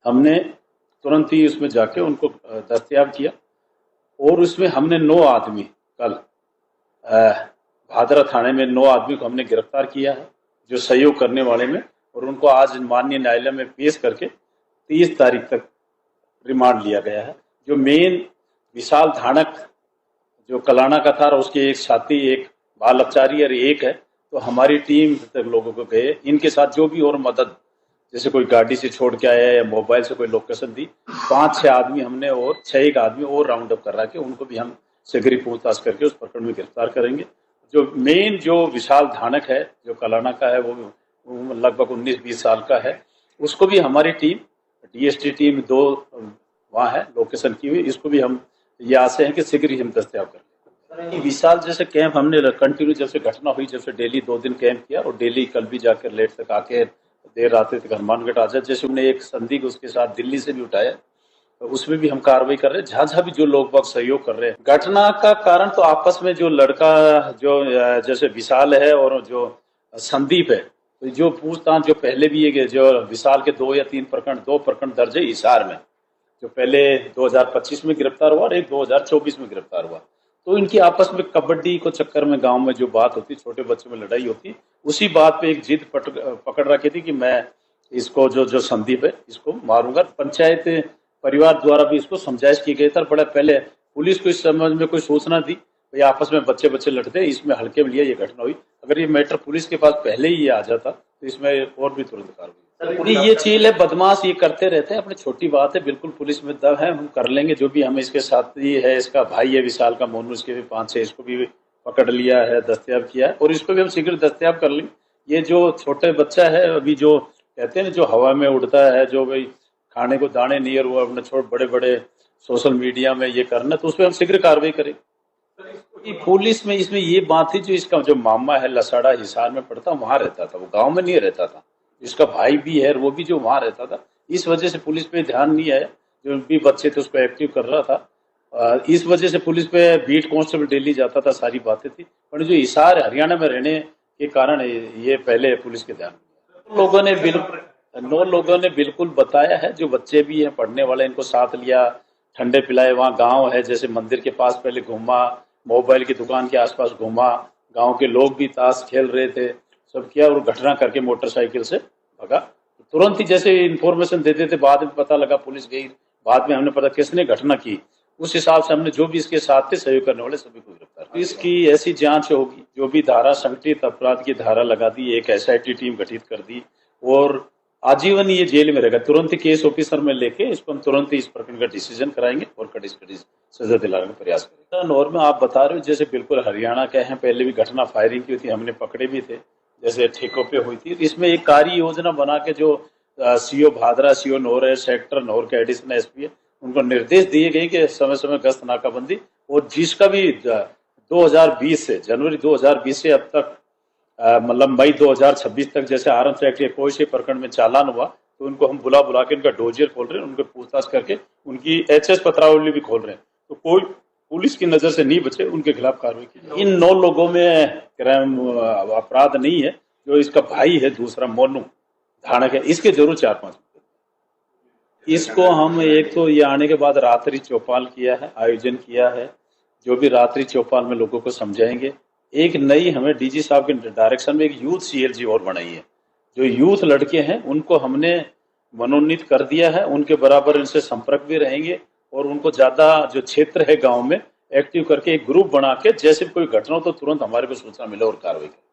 हमने तुरंत ही उसमें जाके उनको दस्तयाब किया और उसमें हमने 9 आदमी कल भादरा थाने में 9 आदमी को हमने गिरफ्तार किया है जो सहयोग करने वाले में, और उनको आज माननीय न्यायालय में पेश करके 30 तारीख तक रिमांड लिया गया है। जो मेन विशाल धानक जो कलाना का था, उसके एक साथी, एक बाल अपचारी और एक है, तो हमारी टीम तक लोगों को गए, इनके साथ जो भी और मदद, जैसे कोई गाड़ी से छोड़ के आया या मोबाइल से कोई लोकेशन दी, 5-6 आदमी हमने और 6 आदमी और राउंड अप कर रहा है, उनको भी हम शीघ्र पूछताछ करके उस प्रकरण में गिरफ्तार करेंगे। जो मेन जो विशाल धानक है जो कलाना का है, वो लगभग 19-20 साल का है, उसको भी हमारी टीम डीएसटी टीम 2 वहाँ है लोकेशन की हुई, इसको भी हम ये आशा है कि शीघ्र ही हम दस्तयाब करेंगे। विशाल जैसे कैंप हमने कंटिन्यू, जब से घटना हुई, जब से डेली 2 दिन कैंप किया, और डेली कल भी जाकर लेट तक आके देर रात तक हनुमानगढ़ आ जाए। जैसे हमने एक संदिग्ध उसके साथ दिल्ली से भी उठाया, तो उसमें भी हम कार्रवाई कर रहे हैं। जहां जहां भी जो लोग बाग सहयोग कर रहे हैं। घटना का कारण तो आपस में जो लड़का जो जैसे विशाल है और जो संदीप है, तो जो पूछताछ जो पहले भी है, जो विशाल के 2 या 3 प्रकरण, 2 प्रकरण दर्ज है हिसार में, जो पहले 2025 में गिरफ्तार हुआ और एक 2024 में गिरफ्तार हुआ। तो इनकी आपस में कबड्डी को चक्कर में गांव में जो बात होती, छोटे बच्चों में लड़ाई होती, उसी बात पे एक जिद पकड़ रखी थी कि मैं इसको जो संदीप है इसको मारूंगा। पंचायत परिवार द्वारा भी इसको समझाइश की गई था। बड़ा पहले पुलिस को इस संबंध में कोई सूचना दी, भाई आपस में बच्चे लड़ते, इसमें हल्के में लिया ये घटना हुई। अगर ये मैटर पुलिस के पास पहले ही आ जाता तो इसमें और भी तुरंत कार्रवाई। ये चीज है, बदमाश ये करते रहते हैं, अपनी छोटी बात है, बिल्कुल पुलिस में दम है, हम कर लेंगे जो भी। हम इसके साथी है, इसका भाई है विशाल का, मोनू, इसके भी 5-6, इसको भी पकड़ लिया है, दस्तयाब किया है, और इसको भी हम शीघ्र दस्तयाब कर लेंगे। ये जो छोटे बच्चा है अभी, जो कहते हैं जो हवा में उड़ता है, जो भाई खाने को दाने नहीं, और वो अपने छोटे बड़े बड़े सोशल मीडिया में ये करना, तो उस पर हम शीघ्र कार्रवाई करें। पुलिस में इसमें ये बात थी, जो इसका जो मामा है लसाड़ा हिसार में पड़ता, वहां रहता था, वो गांव में नहीं रहता था। इसका भाई भी है, वो भी जो वहां रहता था, इस वजह से पुलिस पे ध्यान नहीं आया। जो भी बच्चे थे उसको एक्टिव कर रहा था, इस वजह से पुलिस पे बीट कांस्टेबल डेली जाता था, सारी बातें थी। पर जो हिसार हरियाणा में रहने के कारण ये पहले पुलिस के ध्यान लोगों ने 9 लोगों ने बिल्कुल बताया है। जो बच्चे भी हैं पढ़ने वाले, इनको साथ लिया, ठंडे पिलाए, वहाँ गांव है जैसे मंदिर के पास पहले घूमा, मोबाइल की दुकान के आसपास घूमा, गांव के लोग भी ताश खेल रहे थे, सब किया, और घटना करके मोटरसाइकिल से भगा। तुरंत ही जैसे इन्फॉर्मेशन देते थे, बाद में पता लगा, पुलिस गई, बाद में हमने पता किसने घटना की, उस हिसाब से हमने जो भी इसके साथ थे सहयोग करने वाले सभी को गिरफ्तार। इसकी ऐसी जांच होगी, जो भी धारा, संगठित अपराध की धारा लगा दी, एक एसआईटी टीम गठित कर दी, और आजीवन ये जेल में रहेगा। तुरंत ही केस ऑफिसर में लेके इसको हम तुरंत ही इस प्रकरण का डिसीजन कराएंगे और कड़ी से कड़ी सजा दिलाने का प्रयास करेंगे। और में आप बता रहे हो जैसे बिल्कुल हरियाणा के हैं, पहले भी घटना फायरिंग की थी, हमने पकड़े भी थे, जैसे ठेकों पे हुई थी। इसमें एक कार्य योजना बना के जो सीओ भादरा, सीओ नौर है, सेक्टर नौर के एडिशनल एसपी है, उनको निर्देश दिए गए कि समय समय गश्त नाकाबंदी, और जिसका भी 2020 से जनवरी 2020 से अब तक मतलब मई 2026 तक जैसे आर्म्स एक्ट या कोई से प्रकरण में चालान हुआ, तो उनको हम बुला के उनका डोजियर खोल रहे हैं, उनको पूछताछ करके उनकी एचएस पत्रावली भी खोल रहे हैं, तो कोई पुलिस की नजर से नहीं बचे, उनके खिलाफ कार्रवाई की। इन 9 लोगों में क्राइम अपराध नहीं है। जो इसका भाई है दूसरा मोनू धानक है, इसके जरूर 4-5। इसको हम एक तो ये आने के बाद रात्रि चौपाल किया है, आयोजन किया है, जो भी रात्रि चौपाल में लोगों को समझाएंगे। एक नई हमें डीजी साहब के डायरेक्शन में एक यूथ सीएलजी और बनाई है। जो यूथ लड़के हैं उनको हमने मनोनीत कर दिया है, उनके बराबर इनसे संपर्क भी रहेंगे, और उनको ज्यादा जो क्षेत्र है गांव में एक्टिव करके एक ग्रुप बना के, जैसे कोई घटना हो तो तुरंत हमारे को सूचना मिले और कार्रवाई करें।